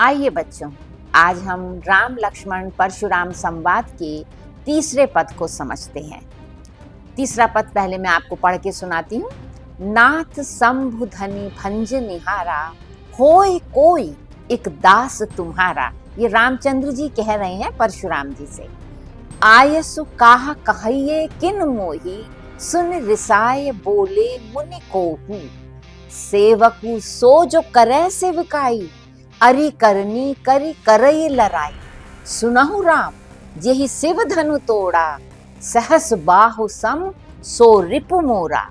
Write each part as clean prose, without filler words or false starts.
आइए बच्चों, आज हम राम लक्ष्मण परशुराम संवाद के तीसरे पद को समझते हैं। तीसरा पद पहले मैं आपको पढ़ के सुनाती हूँ। नाथ शंभु धनि भंज निहारा, होय कोई एक दास तुम्हारा। ये रामचंद्र जी कह रहे हैं परशुराम जी से। आयसु काह कहिए किन मोही, सुन रिसाए बोले मुनि कोहू। सेवकु सो जो करे सेवकाई, अरि करनी करी करई लराई। सुनहु राम जेहि शिव धनु तोड़ा, सहस बाहु सम सो रिपु मोरा।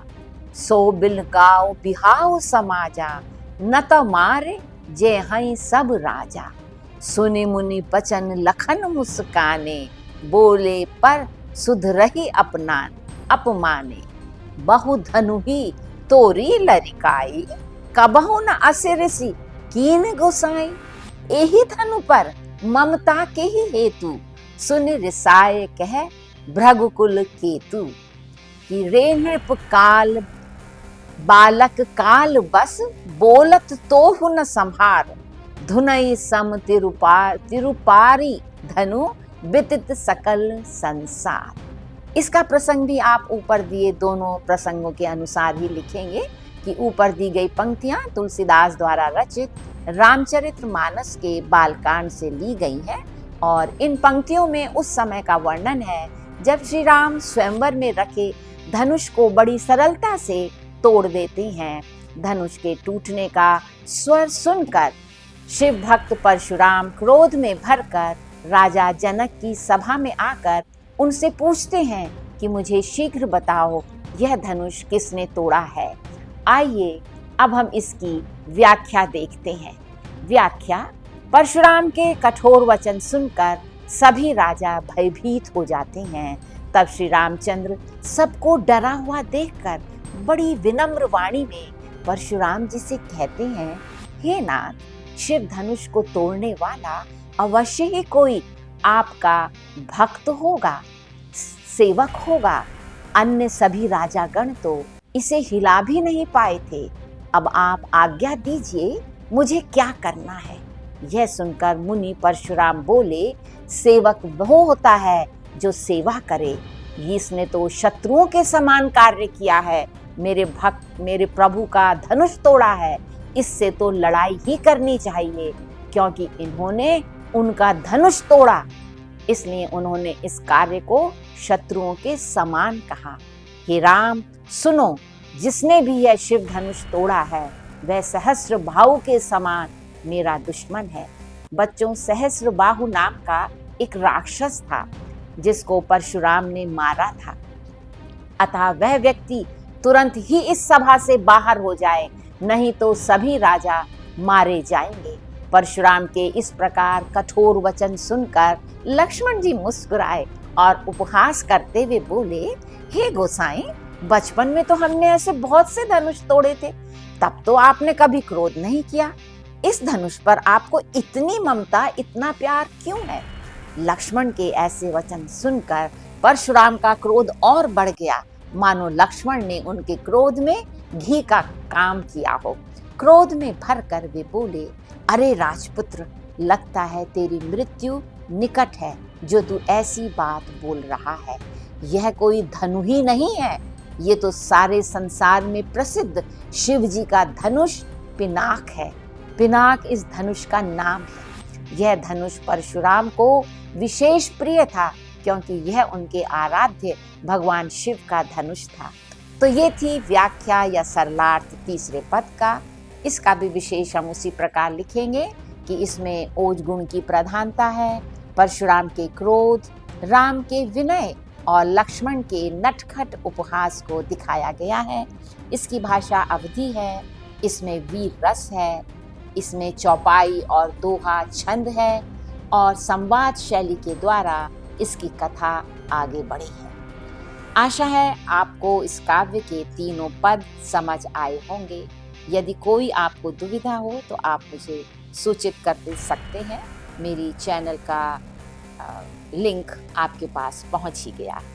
सो बिल गाओ बिहाओ समाजा, न त मारे जे हई सब राजा। सुनि मुनि बचन लखन मुस्काने, बोले पर सुध रही अपमाने। बहु धनु ही तोरी लरिकाई, कबहु न असिरसी कीन गोसाई। एही धनु पर ममता के ही हेतु, सुन रिसाए कह भृगुकुल केतु। कि रे नृप काल बालक काल बस, बोलत तोहु न संहार। धुनई सम तिरुपारी धनु, बितित सकल संसार। इसका प्रसंग भी आप ऊपर दिए दोनों प्रसंगों के अनुसार ही लिखेंगे कि ऊपर दी गई पंक्तियां तुलसीदास द्वारा रचित रामचरितमानस के बालकांड से ली गई हैं और इन पंक्तियों में उस समय का वर्णन है जब श्री राम स्वयंवर में रखे धनुष को बड़ी सरलता से तोड़ देते हैं। धनुष के टूटने का स्वर सुनकर शिव भक्त परशुराम क्रोध में भरकर राजा जनक की सभा में आकर उनसे पूछते हैं कि मुझे शीघ्र बताओ यह धनुष किसने तोड़ा है। आइए अब हम इसकी व्याख्या देखते हैं। व्याख्या: परशुराम के कठोर वचन सुनकर सभी राजा भयभीत हो जाते हैं। तब श्री रामचंद्र सबको डरा हुआ देखकर बड़ी विनम्र वाणी में परशुराम जी से कहते हैं, हे नाथ, शिव धनुष को तोड़ने वाला अवश्य ही कोई आपका भक्त होगा, सेवक होगा। अन्य सभी राजागण तो इसे हिला भी नहीं पाए थे। अब आप आज्ञा दीजिए, मुझे क्या करना है। यह सुनकर मुनि परशुराम बोले, सेवक वो होता है जो सेवा करे। इसने तो शत्रुओं के समान कार्य किया है। मेरे भक्त मेरे प्रभु का धनुष तोड़ा है, इससे तो लड़ाई ही करनी चाहिए, क्योंकि इन्होंने उनका धनुष तोड़ा, इसलिए उन्होंने इस कार्य को शत्रुओं के समान कहा। हे राम, सुनो, जिसने भी यह शिव धनुष तोड़ा है वह सहस्र बाहु के समान मेरा दुश्मन है। बच्चों, सहस्र बाहु नाम का एक राक्षस था जिसको परशुराम ने मारा था। अतः वह व्यक्ति तुरंत ही इस सभा से बाहर हो जाए, नहीं तो सभी राजा मारे जाएंगे। परशुराम के इस प्रकार कठोर वचन सुनकर लक्ष्मण जी मुस्कुराए और उपहास करते हुए बोले, हे गोसाई, बचपन में तो हमने ऐसे बहुत से धनुष तोड़े थे, तब तो आपने कभी क्रोध नहीं किया। इस धनुष पर आपको इतनी ममता, इतना प्यार क्यों है? लक्ष्मण के ऐसे वचन सुनकर परशुराम का क्रोध और बढ़ गया, मानो लक्ष्मण ने उनके क्रोध में घी का काम किया हो। क्रोध में भरकर वे बोले, अरे राजपुत्र, लगता है तेरी मृत्यु निकट है जो तू ऐसी बात बोल रहा है। यह कोई धनु ही नहीं है, ये तो सारे संसार में प्रसिद्ध शिव जी का धनुष पिनाक है। पिनाक इस धनुष का नाम है। यह धनुष परशुराम को विशेष प्रिय था क्योंकि यह उनके आराध्य भगवान शिव का धनुष था। तो ये थी व्याख्या या सरलार्थ तीसरे पद का। इसका भी विशेष हम उसी प्रकार लिखेंगे कि इसमें ओज गुण की प्रधानता है, परशुराम के क्रोध, राम के विनय और लक्ष्मण के नटखट उपहास को दिखाया गया है। इसकी भाषा अवधी है, इसमें वीर रस है, इसमें चौपाई और दोहा छंद है और संवाद शैली के द्वारा इसकी कथा आगे बढ़ी है। आशा है आपको इस काव्य के तीनों पद समझ आए होंगे। यदि कोई आपको दुविधा हो तो आप मुझे सूचित कर दे सकते हैं। मेरी चैनल का लिंक आपके पास पहुंच ही गया है।